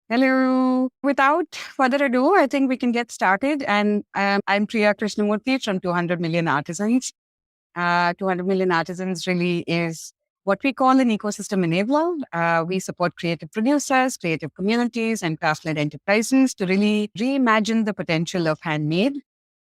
Hello. Without further ado, I think we can get started. And I'm Priya Krishnamurthy from 200 Million Artisans. 200 Million Artisans really is what we call an ecosystem enabler. We support creative producers, creative communities, and craft-led enterprises to really reimagine the potential of handmade.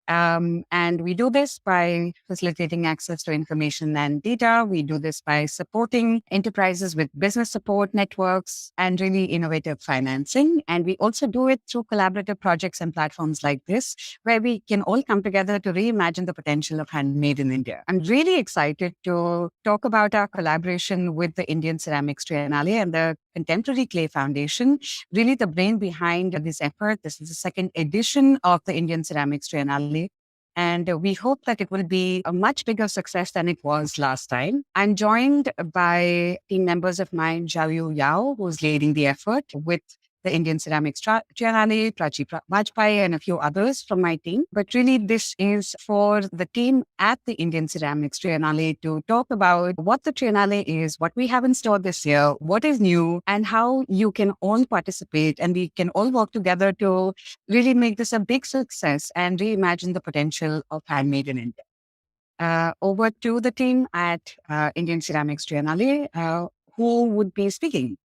And we do this by facilitating access to information and data. We do this by supporting enterprises with business support networks and really innovative financing. And we also do it through collaborative projects and platforms like this, where we can all come together to reimagine the potential of handmade in India. I'm really excited to talk about our collaboration with the Indian Ceramics Triennale and the Contemporary Clay Foundation, really the brain behind this effort. This is the second edition of the Indian Ceramics Triennale. And we hope that it will be a much bigger success than it was last time. I'm joined by team members of mine, Xiaoyu Yao, who's leading the effort with the Indian Ceramics Triennale, Vajpayee, and a few others from my team. But really, this is for the team at the Indian Ceramics Triennale to talk about what the Triennale is, what we have in store this year, what is new, and how you can all participate and we can all work together to really make this a big success and reimagine the potential of handmade in India. Over to the team at Indian Ceramics Triennale. Who would be speaking?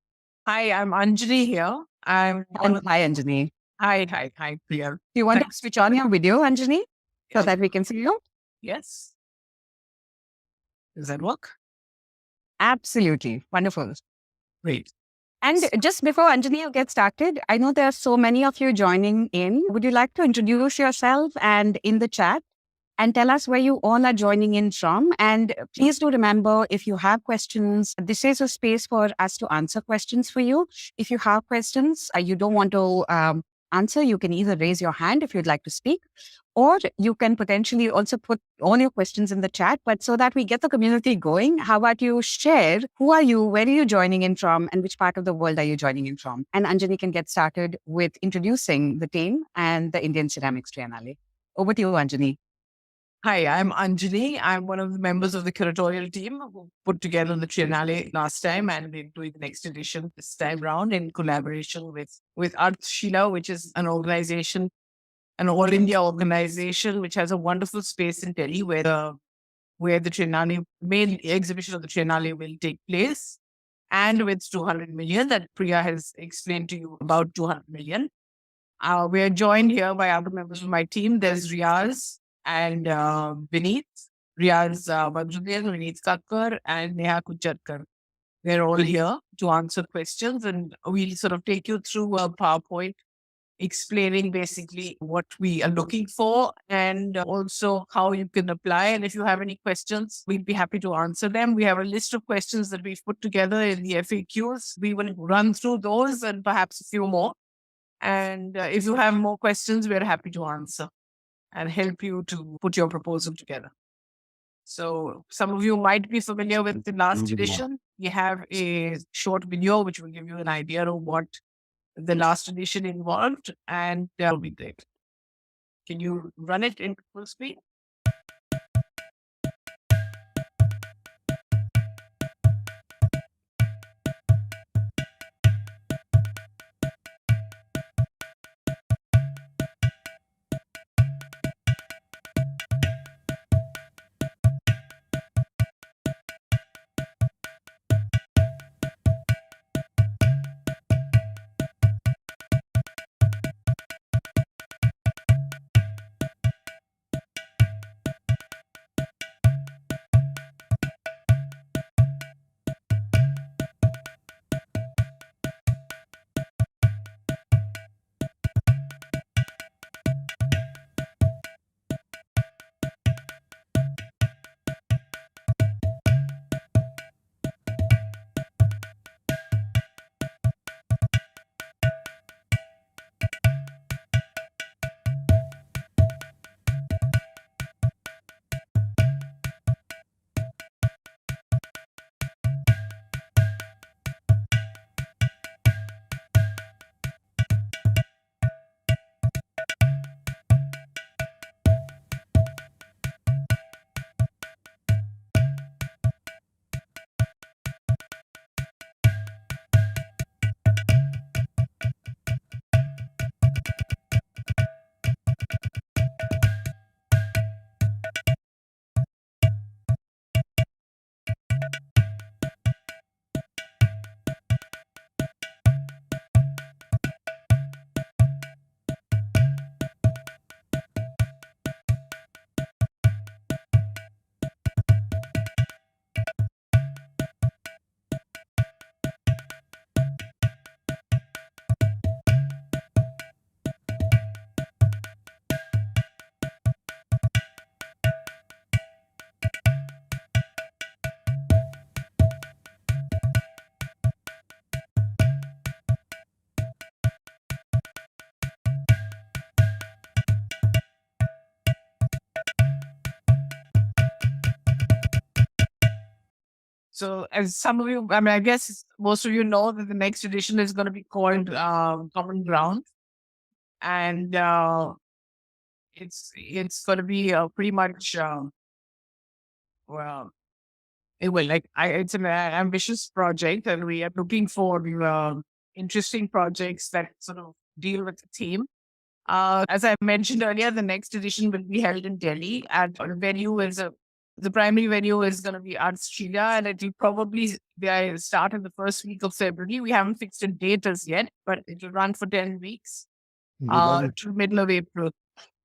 Hi, I'm Anjali here. Hi, Anjani. Hi, Priya. Do you want to switch on your video, Anjani, so Yeah. that we can see you? Yes. Does that work? Absolutely. Wonderful. Great. And just before Anjani gets started, I know there are so many of you joining in. Would you like to introduce yourself and in the chat and tell us where you all are joining in from? And please do remember, if you have questions, this is a space for us to answer questions for you. If you have questions you don't want to answer, you can either raise your hand if you'd like to speak, or you can potentially also put all your questions in the chat. But so that we get the community going, how about you share who are you, where are you joining in from, and which part of the world are you joining in from? And Anjani can get started with introducing the team and the Indian Ceramics Triennale. Over to you, Anjani. Hi, I'm Anjali. I'm one of the members of the curatorial team who put together the Triennale last time, and we're doing the next edition this time round in collaboration with Arthshila, which is an organization, an All India organization, which has a wonderful space in Delhi where the Triennale main exhibition of the Triennale will take place. And with 200 million that Priya has explained to you about 200 million. We are joined here by other members of my team. There's Riaz and Vineet. Riaz Badruddin, Vineet Kakkar, and Neha Kucharkar. They're all here to answer questions, and we'll sort of take you through a PowerPoint explaining basically what we are looking for and also how you can apply. And if you have any questions, we'd be happy to answer them. We have a list of questions that we've put together in the FAQs. We will run through those and perhaps a few more. And if you have more questions, we're happy to answer and help you to put your proposal together. So some of you might be familiar with the last edition. We have a short video which will give you an idea of what the last edition involved, and that will be great. Can you run it in full speed? So, as some of you, I mean, I guess most of you know that the next edition is going to be called Common Ground, and it's going to be pretty much well, it's an ambitious project, and we are looking for interesting projects that sort of deal with the theme. As I mentioned earlier, the next edition will be held in Delhi, and the primary venue is going to be Artshelia, and it will probably start in the first week of February. We haven't fixed a date as yet, but it will run for 10 weeks to middle of April.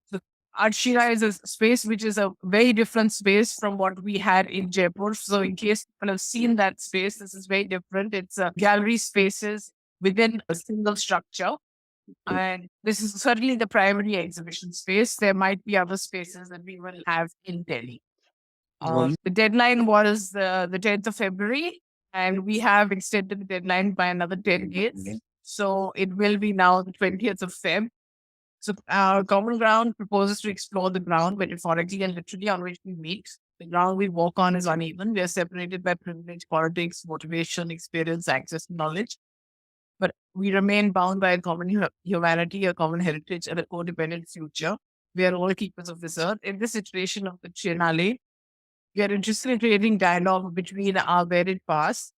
The Art Shira is a space which is a very different space from what we had in Jaipur. So, in case people have seen that space, this is very different. It's gallery spaces within a single structure. And this is certainly the primary exhibition space. There might be other spaces that we will have in Delhi. The deadline was the 10th of February, and we have extended the deadline by another 10 days. So it will be now the 20th of Feb. So our common ground proposes to explore the ground metaphorically and literally on which we meet. The ground we walk on is uneven. We are separated by privilege, politics, motivation, experience, access, and knowledge. But we remain bound by a common humanity, a common heritage, and a codependent future. We are all keepers of this earth. In this iteration of the Triennale, we are interested in creating dialogue between our varied past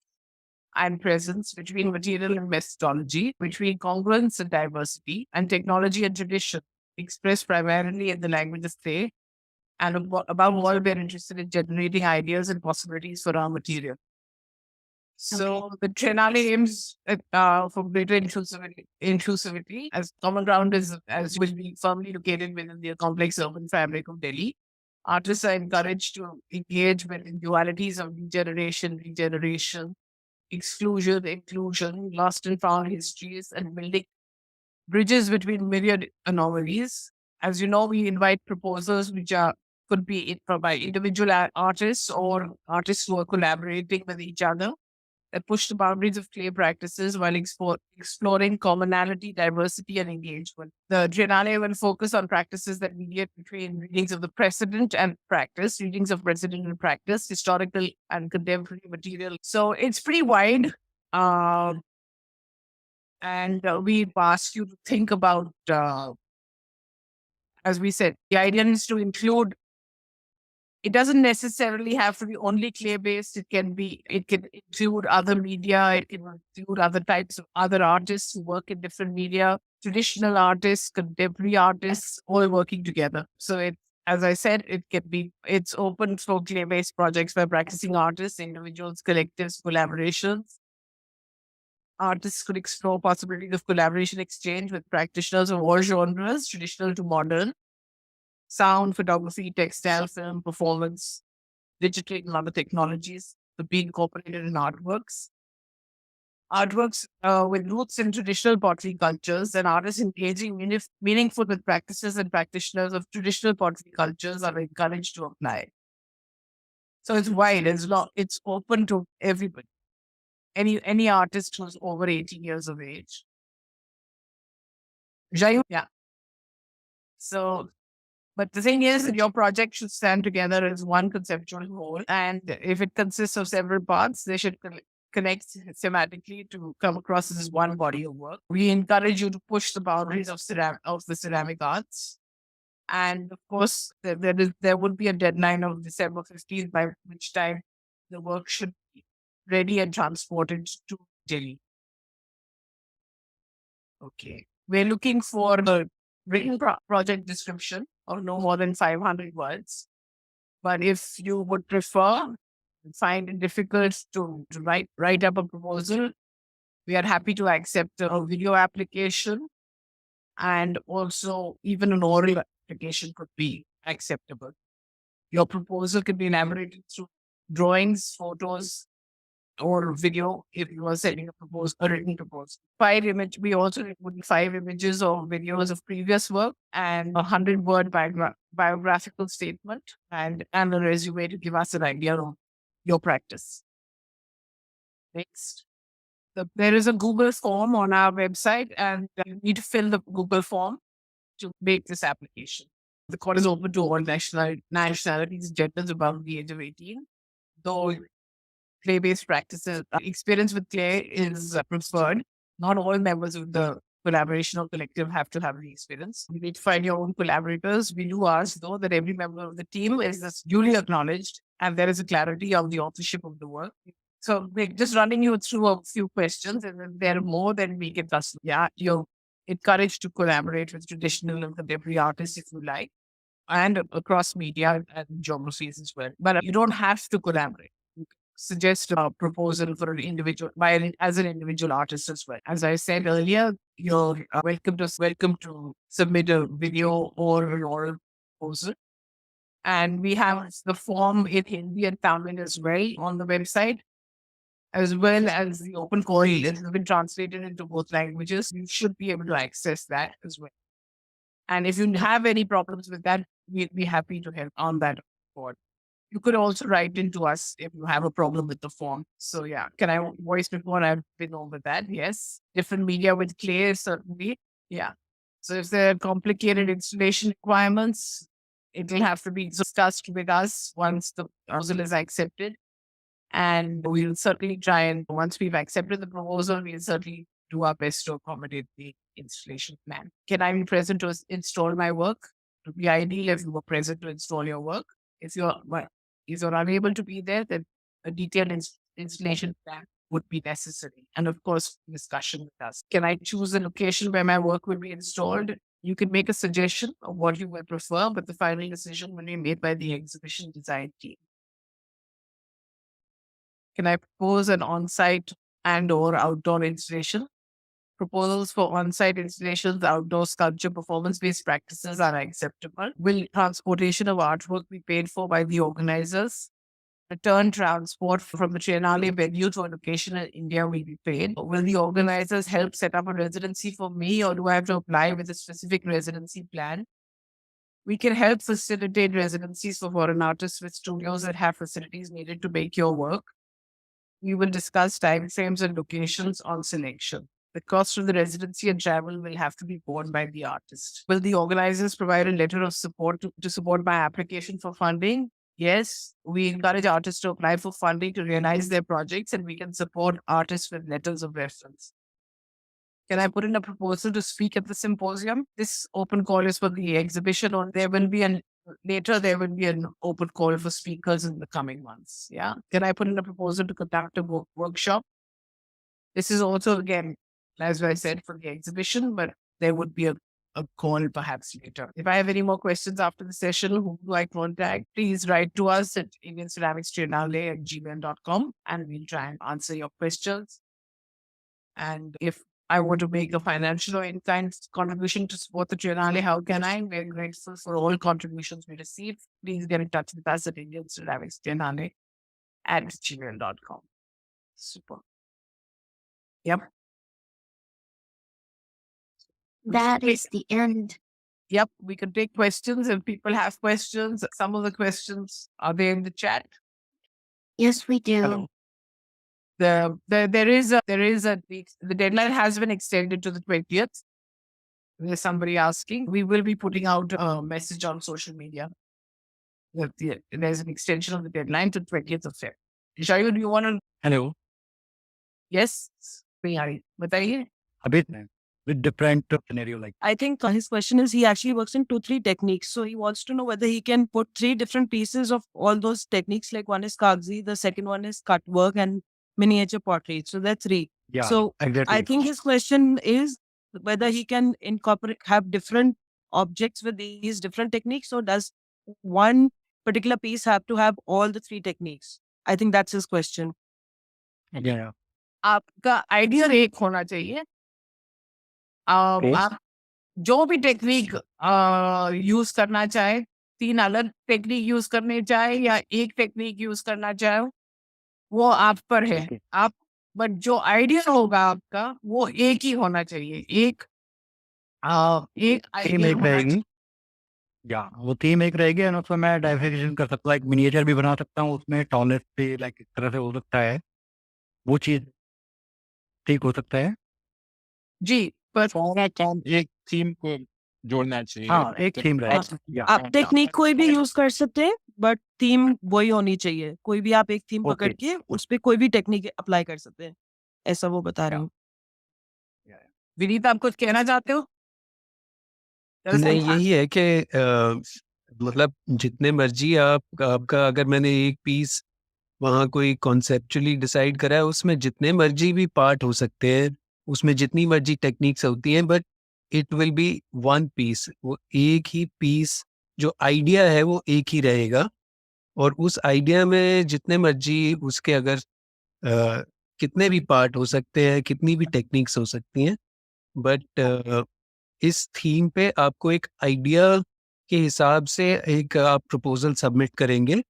and presence, between material and methodology, between congruence and diversity, and technology and tradition, expressed primarily in the language of play. And above all, we are interested in generating ideas and possibilities for our material. So the Triennale aims at, for greater inclusivity, as common ground is as will be firmly located within the complex urban fabric of Delhi. Artists are encouraged to engage with dualities of regeneration, exclusion, inclusion, lost and found histories, and building bridges between myriad anomalies. As you know, we invite proposals which are could be by individual artists or artists who are collaborating with each other that push the boundaries of clay practices while exploring commonality, diversity, and engagement. The Triennale will focus on practices that mediate between readings of the precedent and practice, readings of precedent and practice, historical and contemporary material. So it's pretty wide. And we ask you to think about, as we said, the idea is to include. It doesn't necessarily have to be only clay based. It can include other media. It can include other types of other artists who work in different media, traditional artists, contemporary artists, all working together. So as I said, it's open for clay based projects by practicing artists, individuals, collectives, collaborations. Artists could explore possibilities of collaboration exchange with practitioners of all genres, traditional to modern. Sound, photography, textile, film, performance, digital and other technologies to be incorporated in artworks. Artworks with roots in traditional pottery cultures and artists engaging meaningful with practices and practitioners of traditional pottery cultures are encouraged to apply. So it's wide, it's open to everybody. Any artist who's over 18 years of age. Jayu? Yeah. So but the thing is that your project should stand together as one conceptual whole. And if it consists of several parts, they should connect thematically to come across as one body of work. We encourage you to push the boundaries of the ceramic arts. And of course, there would be a deadline of December 15th, by which time the work should be ready and transported to Delhi. Okay. We're looking for a written project description of no more than 500 words. But if you would prefer, find it difficult to write up a proposal, we are happy to accept a video application, and also even an oral application could be acceptable. Your proposal can be elaborated through drawings, photos, or video if you are sending a written proposal. We also include 5 images or videos of previous work and a 100-word biographical statement and a resume to give us an idea of your practice. Next. There is a Google form on our website, and you need to fill the Google form to make this application. The court is open to all nationalities, genders above the age of 18, though clay-based practices. Experience with clay is preferred. Not all members of the collaboration or collective have to have the experience. You need to find your own collaborators. We do ask, though, that every member of the team is duly acknowledged and there is a clarity of the authorship of the work. So we're just running you through a few questions, and if there are more, then we can discuss. Yeah, you're encouraged to collaborate with traditional and contemporary artists if you like, and across media and geographies as well. But you don't have to collaborate. Suggest a proposal for an individual as an individual artist as well. As I said earlier, you're welcome to submit a video or an oral proposal. And we have the form in Hindi and Tamil as well on the website, as well as the open call. It has been translated into both languages. You should be able to access that as well. And if you have any problems with that, we'd be happy to help on that board. You could also write into us if you have a problem with the form. So yeah, can I voice before I've been over that? Yes. Different media with clay, certainly. Yeah. So if there are complicated installation requirements, it will have to be discussed with us once the proposal is accepted. And we'll certainly try and once we've accepted the proposal, we'll certainly do our best to accommodate the installation plan. Can I be present to install my work? It would be ideal if you were present to install your work. If you're unable to be there, then a detailed installation plan would be necessary. And of course, discussion with us. Can I choose a location where my work will be installed? You can make a suggestion of what you would prefer, but the final decision will be made by the exhibition design team. Can I propose an on-site and or outdoor installation? Proposals for on-site installations, outdoor sculpture, performance-based practices are acceptable. Will transportation of artwork be paid for by the organizers? Return transport from the Triennale venue to a location in India will be paid. Will the organizers help set up a residency for me, or do I have to apply with a specific residency plan? We can help facilitate residencies for foreign artists with studios that have facilities needed to make your work. We will discuss timeframes and locations on selection. The cost of the residency and travel will have to be borne by the artist. Will the organizers provide a letter of support to support my application for funding? Yes, we encourage artists to apply for funding to realize their projects, and we can support artists with letters of reference. Can I put in a proposal to speak at the symposium? This open call is for the exhibition, or there will be later there will be an open call for speakers in the coming months. Yeah. Can I put in a proposal to conduct a workshop? This is also, again, as I said, for the exhibition, but there would be a call perhaps later. If I have any more questions after the session, who do I contact? Please write to us at indianceramics@gmail.com, and we'll try and answer your questions. And if I want to make a financial or in-kind contribution to support the Triennale, how can I? We're grateful for all contributions we receive. Please get in touch with us at indianceramics@gmail.com. Super. Yep. That is the end. Yep, we can take questions if people have questions. Some of the questions are there in the chat. Yes, we do. Hello. The deadline has been extended to the 20th. There's somebody asking. We will be putting out a message on social media. There's an extension of the deadline to 20th of Feb. Shayu, do you want to? Hello. Yes. Bataiye. A bit with different scenario like. I think his question is he actually works in 2-3 techniques. So he wants to know whether he can put 3 different pieces of all those techniques. Like one is Kagzi, the second one is cut work and miniature portrait. So there are 3. Yeah. So exactly. I think his question is whether he can have different objects with these different techniques, or does one particular piece have to have all the 3 techniques? I think that's his question. Yeah. आपका idea एक होना चाहिए. आप जो भी technique use करना चाहे, 3 अलग टेक्निक यूज करने चाहे या एक टेक्निक यूज करना चाहे, वो आप पर है. आप बट जो आइडिया होगा आपका वो एक ही होना चाहिए. एक थीम एक रहेगी. या वो थीम एक रहेगी, और उसमें मैं डाइवर्सिफिकेशन कर सकता हूँ. एक मिनिएचर भी बना सकता हूँ उसमें, टॉलनेस पे लाइक इस तरह से हो सकता है. वो चीज ठीक हो सकता है जी. पर एक थीम को जोड़ना चाहिए. हाँ, एक थीम रहेगा. आप टेक्निक कोई भी यूज कर सकते हैं. बट थीम वही होनी चाहिए। कोई भी आप एक थीम पकड़ के उस पे कोई भी टेक्निक अप्लाई कर सकते हैं, ऐसा वो बता रही हूँ। विनीत, आप कुछ कहना चाहते हो? नहीं, यही है कि मतलब जितने मर्जी आपका अगर मैंने एक पीस वहाँ कोई कॉन्सेप्चुअली डिसाइड करा है, उसमें जितने मर्जी भी पार्ट हो सकते हैं, उसमें जितनी मर्जी टेक्निक्स होती हैं, but it will be one piece. वो एक ही पीस, जो आइडिया है वो एक ही रहेगा, और उस आइडिया में जितने मर्जी उसके अगर कितने भी पार्ट हो सकते हैं, कितनी भी टेक्निक्स हो सकती हैं, बट इस थीम पे आपको एक आइडिया के हिसाब से एक आप प्रपोजल सबमिट करेंगे,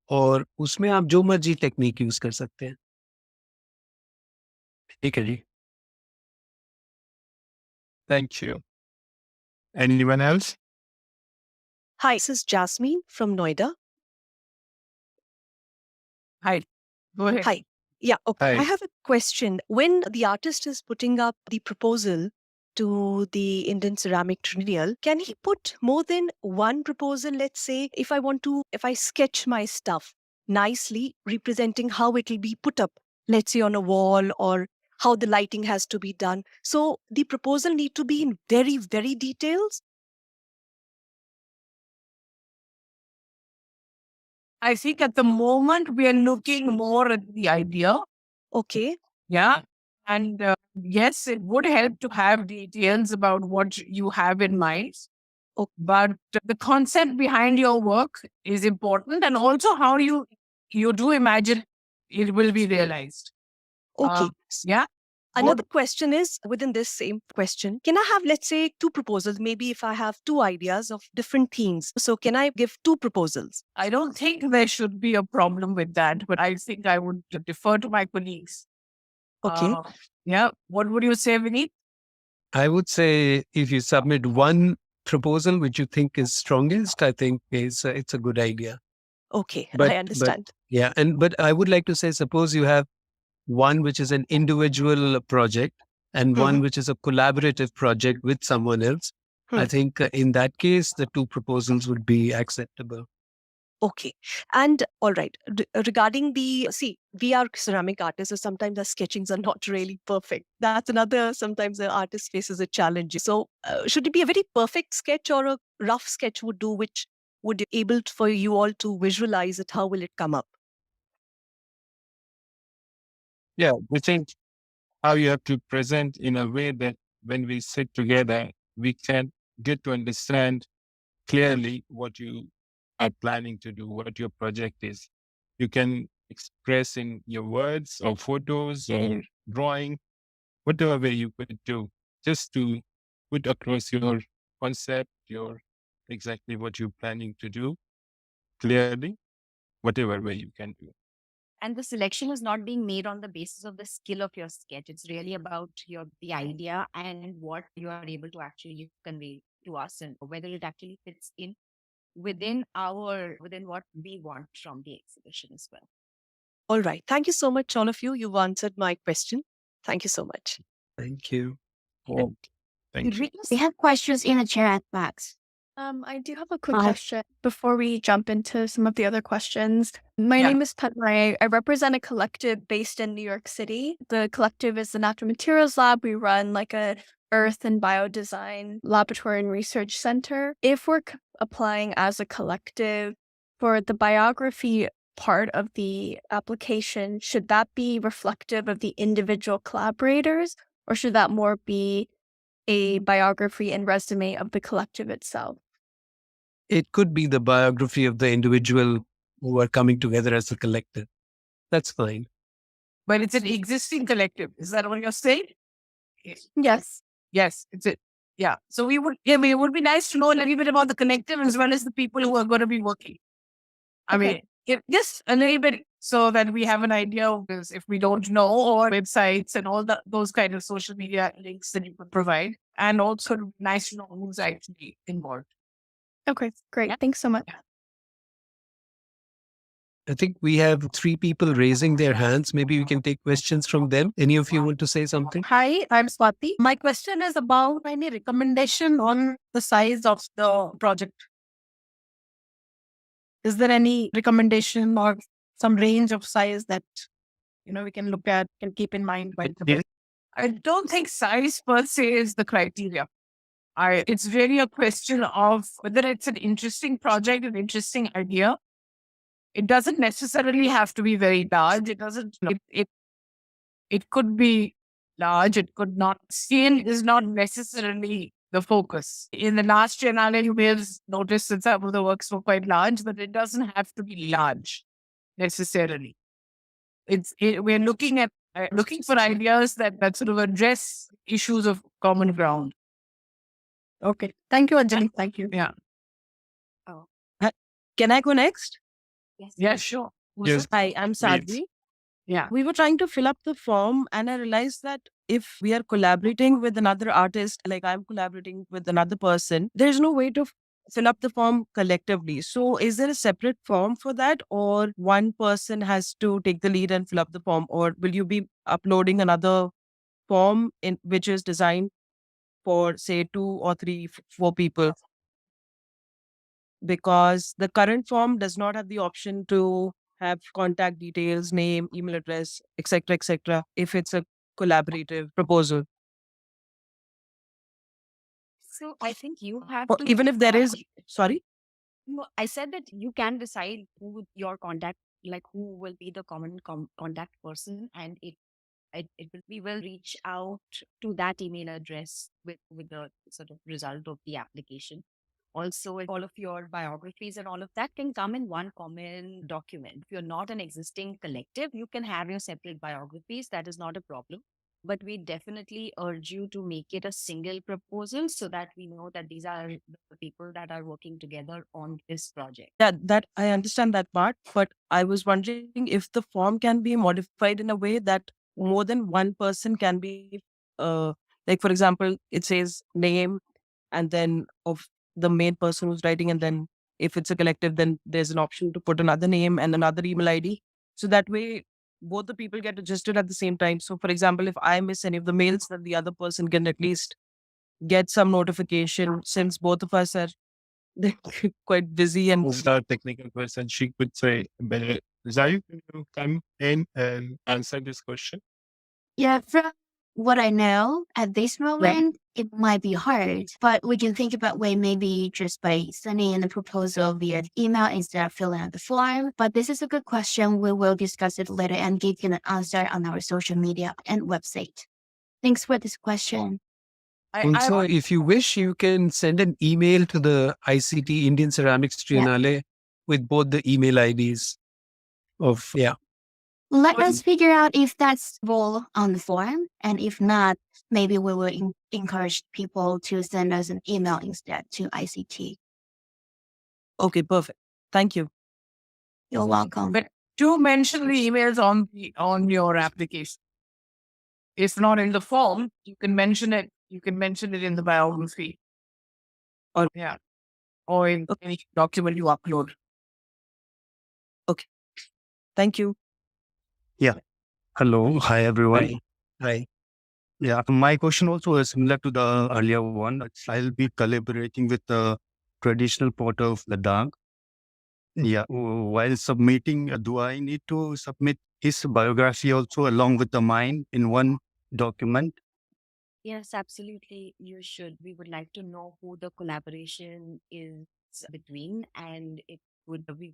और उसमें आप जो मर्जी टेक्निक यूज कर सकते हैं। ठीक है जी। Thank you. Anyone else? Hi, this is Jasmine from Noida. Hi. Go ahead. Hi. Yeah, okay. Hi. I have a question. When the artist is putting up the proposal to the Indian Ceramic Triennale, can he put more than one proposal? Let's say if I sketch my stuff nicely, representing how it will be put up, let's say on a wall, or how the lighting has to be done. So the proposal need to be in very, very details. I think at the moment we are looking more at the idea. Okay. Yeah. And yes, it would help to have details about what you have in mind. Okay. But the concept behind your work is important, and also how you do imagine it will be realized. Okay. Yeah. Another question is within this same question. Can I have, let's say, two proposals? Maybe if I have two ideas of different themes. So can I give two proposals? I don't think there should be a problem with that, but I think I would defer to my colleagues. Okay. Yeah. What would you say, Vineet? I would say if you submit one proposal which you think is strongest, I think it's a good idea. Okay. But- I understand. Yeah, but I would like to say, suppose you have one which is an individual project and one which is a collaborative project with someone else. I think in that case, the two proposals would be acceptable. Okay. And all right. Regarding we are ceramic artists, so sometimes our sketchings are not really perfect. That's another, sometimes the artist faces a challenge. So should it be a very perfect sketch, or a rough sketch would do, which would be able for you all to visualize it? How will it come up? Yeah, we think how you have to present in a way that when we sit together, we can get to understand clearly what you are planning to do, what your project is. You can express in your words or photos or drawing, whatever way you could do, just to put across your concept, your exactly what you're planning to do clearly, whatever way you can do. And the selection is not being made on the basis of the skill of your sketch. It's really about the idea and what you are able to actually convey to us, and whether it actually fits in within what we want from the exhibition as well. All right. Thank you so much, all of you. You've answered my question. Thank you so much. Thank you. Oh, thank you. We have questions in the chat box. I do have a quick Hi. question before we jump into some of the other questions. My Yeah. name is Padmay. I represent a collective based in New York City. The collective is the Natural Materials Lab. We run like a Earth and Biodesign Laboratory and Research Center. If we're applying as a collective for the biography part of the application, should that be reflective of the individual collaborators, or should that more be a biography and resume of the collective itself? It could be the biography of the individual who are coming together as a collective. That's fine. But it's an existing collective. Is that what you're saying? Yes. Yes, it's it. Yeah. So it would be nice to know a little bit about the collective as well as the people who are going to be working. I mean, just a little bit, so that we have an idea of this if we don't know, or websites and all those kind of social media links that you could provide. And also it would be nice to know who's actually involved. Okay, great. Yeah. Thanks so much. I think we have 3 people raising their hands. Maybe we can take questions from them. Any of you want to say something? Hi, I'm Swati. My question is about any recommendation on the size of the project. Is there any recommendation or some range of size that we can look at, can keep in mind while I don't think size per se is the criteria. It's really a question of whether it's an interesting project, an interesting idea. It doesn't necessarily have to be very large. It doesn't. It could be large. It could not. Scale is not necessarily the focus. In the last Triennale, you may have noticed that some of the works were quite large, but it doesn't have to be large necessarily. We're looking at looking for ideas that sort of address issues of common ground. Okay. Thank you, Anjali. Thank you. Yeah. Can I go next? Yes. Yeah, sure. Yes. Hi, I'm Please. Sadhvi. Yeah. We were trying to fill up the form, and I realized that if we are collaborating with another artist, like I'm collaborating with another person, there's no way to fill up the form collectively. So, is there a separate form for that, or one person has to take the lead and fill up the form, or will you be uploading another form in which is designed for, say, 2 or 3, 4 people? Because the current form does not have the option to have contact details, name, email address, etc., if it's a collaborative proposal. So I think you have Or to. even if there is, sorry? No, I said that you can decide who your contact, like who will be the common contact person, and we will reach out to that email address with the sort of result of the application. Also, all of your biographies and all of that can come in one common document. If you're not an existing collective, you can have your separate biographies. That is not a problem. But we definitely urge you to make it a single proposal so that we know that these are the people that are working together on this project. Yeah, that I understand that part, but I was wondering if the form can be modified in a way that more than one person can be, like for example, it says name and then of the main person who's writing, and then if it's a collective, then there's an option to put another name and another email ID. So that way, both the people get registered at the same time. So, for example, if I miss any of the mails, then the other person can at least get some notification, since both of us are quite busy and Who's the technical person? She could say, better. Zayu, can you come in and answer this question? Yeah, from what I know at this moment, it might be hard, but we can think about way maybe just by sending in a proposal via email instead of filling out the form. But this is a good question. We will discuss it later and give you an answer on our social media and website. Thanks for this question. Also, if you wish, you can send an email to the ICT Indian Ceramics Triennale with both the email IDs of, Let us figure out if that's role on the form, and if not, maybe we will encourage people to send us an email instead to ICT. okay, perfect. Thank you. You're welcome. But do mention the emails on your application. If not in the form, you can mention it. You can mention it in the biography. Or in any document you upload. Thank you. Hello. Hi, everyone. Right. Yeah, my question also is similar to the earlier one. I'll be collaborating with the traditional potter of Ladakh. Yeah, while submitting, do I need to submit his biography also along with the mine in one document? Yes, absolutely. You should. We would like to know who the collaboration is between, and we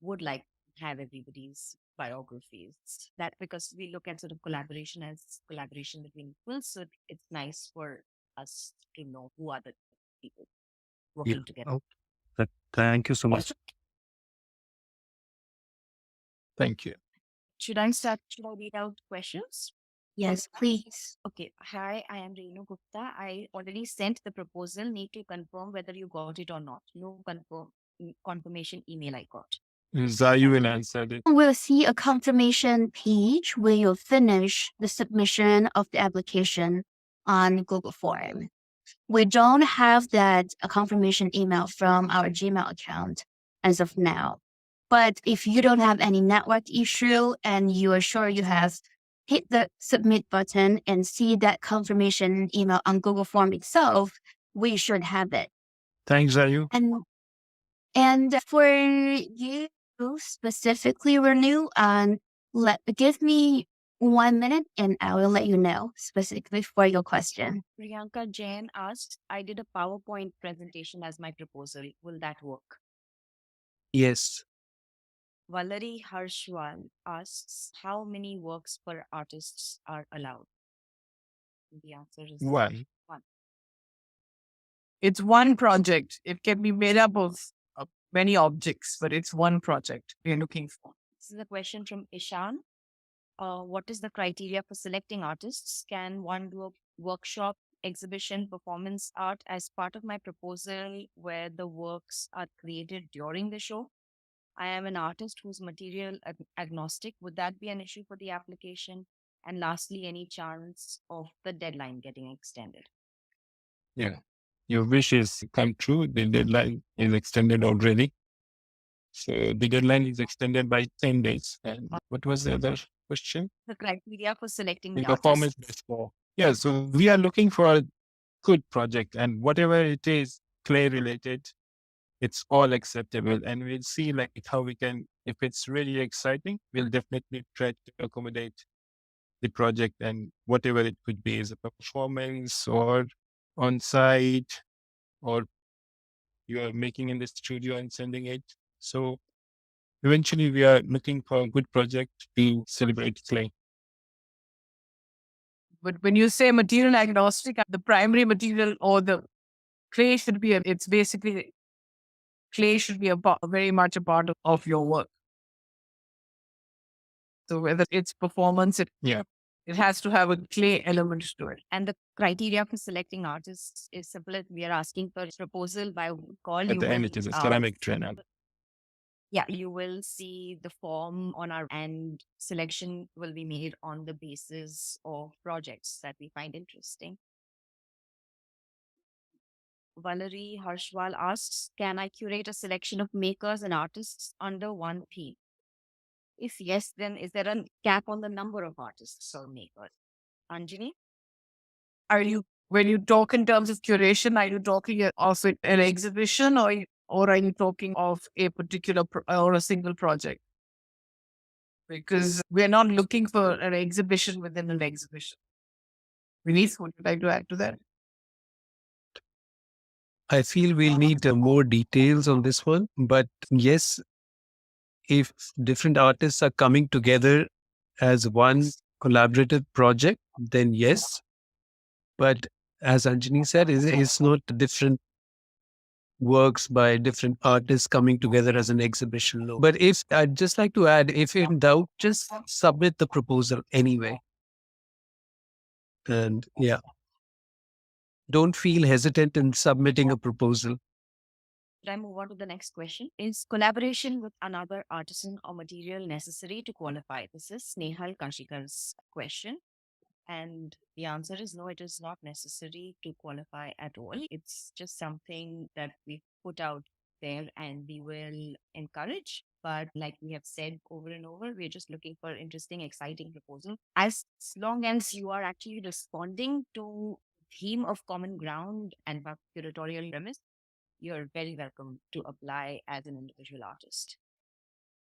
would like to have everybody's biographies. That because we look at sort of collaboration as collaboration between equals, so it's nice for us to know who are the people working together. Oh, thank you so much. Thank you. Should I start? Should I read out questions? Yes, please. Okay. Hi, I am Renu Gupta. I already sent the proposal. Need to confirm whether you got it or not. No confirmation email I got. Zayu will answer it. We'll see a confirmation page where you'll finish the submission of the application on Google Form. We don't have that confirmation email from our Gmail account as of now. But if you don't have any network issue and you are sure you have hit the submit button and see that confirmation email on Google Form itself, we should have it. Thanks, Zayu. And And for you specifically, Renew, give me 1 minute and I will let you know specifically for your question. Priyanka Jain asked, I did a PowerPoint presentation as my proposal. Will that work? Yes. Valerie Harshwal asks, how many works per artists are allowed? The answer is Why? one. It's one project. It can be made up of many objects, but it's one project we're looking for. This is a question from Ishan. What is the criteria for selecting artists? Can one do a workshop, exhibition, performance art as part of my proposal where the works are created during the show? I am an artist who's material agnostic. Would that be an issue for the application? And lastly, any chance of the deadline getting extended? Yeah. Your wish is come true. The deadline is extended already. So the deadline is extended by 10 days. And what was the other question? The criteria for selecting The the performance artists. based for. Yeah. So we are looking for a good project, and whatever it is, clay related, it's all acceptable. And we'll see like how we can, if it's really exciting, we'll definitely try to accommodate the project and whatever it could be, as a performance or on site, or you are making in the studio and sending it. So eventually we are looking for a good project to celebrate clay. But when you say material agnostic, the primary material or the clay should be, it's basically clay should be very much a part of your work. So whether it's performance, it has to have a clay element to it. And the criteria for selecting artists is simple. We are asking for a proposal by call. At the end, it is a ceramic triennale. Yeah, you will see the form on our end. Selection will be made on the basis of projects that we find interesting. Valerie Harshwal asks, can I curate a selection of makers and artists under one theme? If yes, then is there a cap on the number of artists or makers? Anjani? When you talk in terms of curation, are you talking of an exhibition, or are you talking of a particular or a single project? Because we're not looking for an exhibition within an exhibition. Vinith, would you like to add to that? I feel we'll need more details on this one. But yes, if different artists are coming together as one collaborative project, then yes. But as Anjani said, it's not different works by different artists coming together as an exhibition. No. But if I'd just like to add, if in doubt, just submit the proposal anyway. And yeah, don't feel hesitant in submitting a proposal. Should I move on to the next question? Is collaboration with another artisan or material necessary to qualify? This is Snehal Kashikar's question. And the answer is no, it is not necessary to qualify at all. It's just something that we put out there and we will encourage. But like we have said over and over, we're just looking for interesting, exciting proposal. As long as you are actually responding to theme of common ground and curatorial premise, you're very welcome to apply as an individual artist.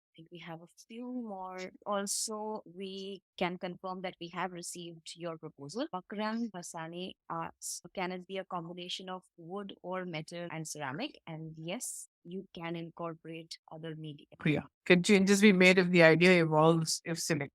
I think we have a few more. Also, we can confirm that we have received your proposal. Bakran Hasani asks, can it be a combination of wood or metal and ceramic? And yes, you can incorporate other media. Yeah. Can changes be made if the idea evolves, if selected?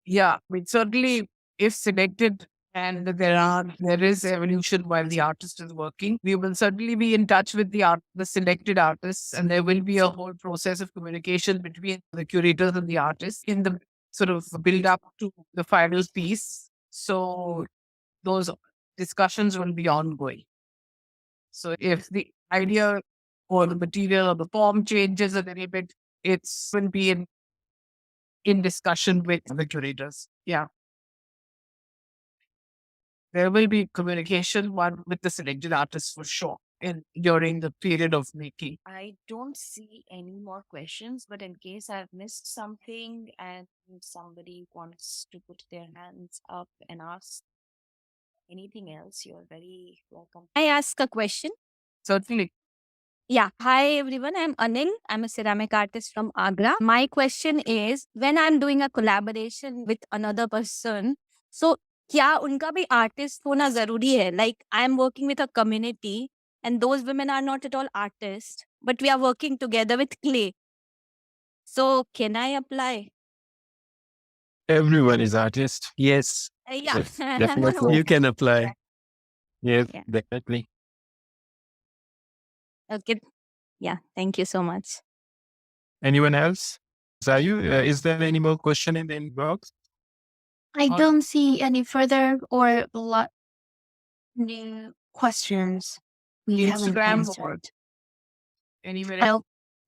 Yeah, I mean, certainly if selected and there is evolution while the artist is working, we will certainly be in touch with the selected artists, and there will be a whole process of communication between the curators and the artists in the sort of build up to the final piece. So those discussions will be ongoing. So if the idea or the material or the form changes a little bit, it's will be in discussion with the curators. Yeah. There will be communication one with the selected artists for sure during the period of making. I don't see any more questions, but in case I've missed something and somebody wants to put their hands up and ask anything else, you're very welcome. I ask a question? Certainly. Yeah. Hi, everyone. I'm Anil. I'm a ceramic artist from Agra. My question is, when I'm doing a collaboration with another person, so क्या उनका भी artist होना जरूरी है? Like, I'm working with a community and those women are not at all artists, but we are working together with clay. So can I apply? Everyone is artist. Yes, Yeah. Yes, definitely. you can apply. Yes, Yeah. definitely. Okay. Yeah. Thank you so much. Anyone else? Zayu, is there any more question in the inbox? I don't see any further or a lot new questions we haven't Instagram or answered. anywhere else?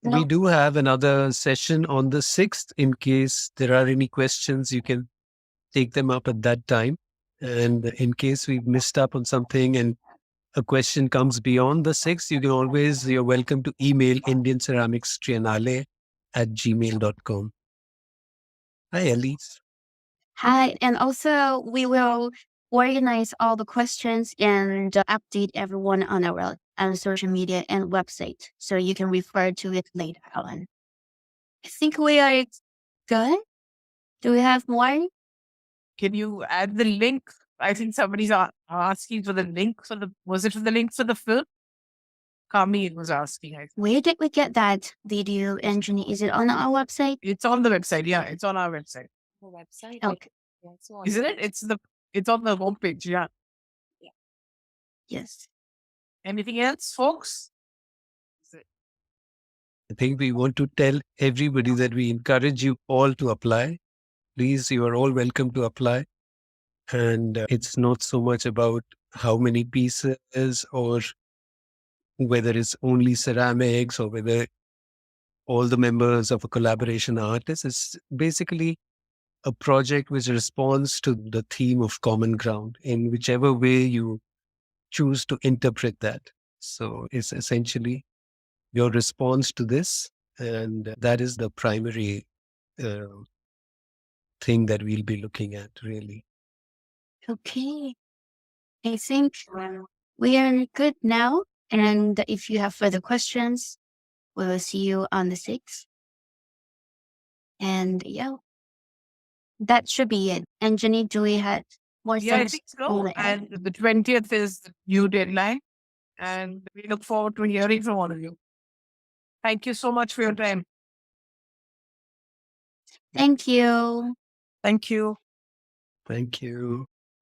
Oh, We no. do have another session on the 6th. In case there are any questions, you can take them up at that time. And in case we've missed up on something and a question comes beyond the 6th, you're welcome to email Indian Ceramics Triennale at gmail.com. Hi, Ellie. Hi, and also we will organize all the questions and update everyone on our social media and website, so you can refer to it later on. I think we are good. Do we have more? Can you add the link? I think somebody's asking for the link for was it for the link for the film? Kami was asking. I think. Where did we get that video, engineer? Is it on our website? It's on the website. Yeah, it's on our website. The website. Okay. Isn't it? It's on the homepage. Yeah. Yes. Anything else, folks? I think we want to tell everybody that we encourage you all to apply. Please, you are all welcome to apply. And it's not so much about how many pieces or whether it's only ceramics or whether all the members of a collaboration are artists. It's basically a project which responds to the theme of common ground in whichever way you choose to interpret that. So it's essentially your response to this, and that is the primary uh, thing that we'll be looking at, really. Okay. I think we are good now. And if you have further questions, we will see you on the 6th. And yeah, that should be it. And Jenny, do we have more Yeah, I things? think so. And the 20th is the due deadline. And we look forward to hearing from all of you. Thank you so much for your time. Thank you. Thank you. Thank you.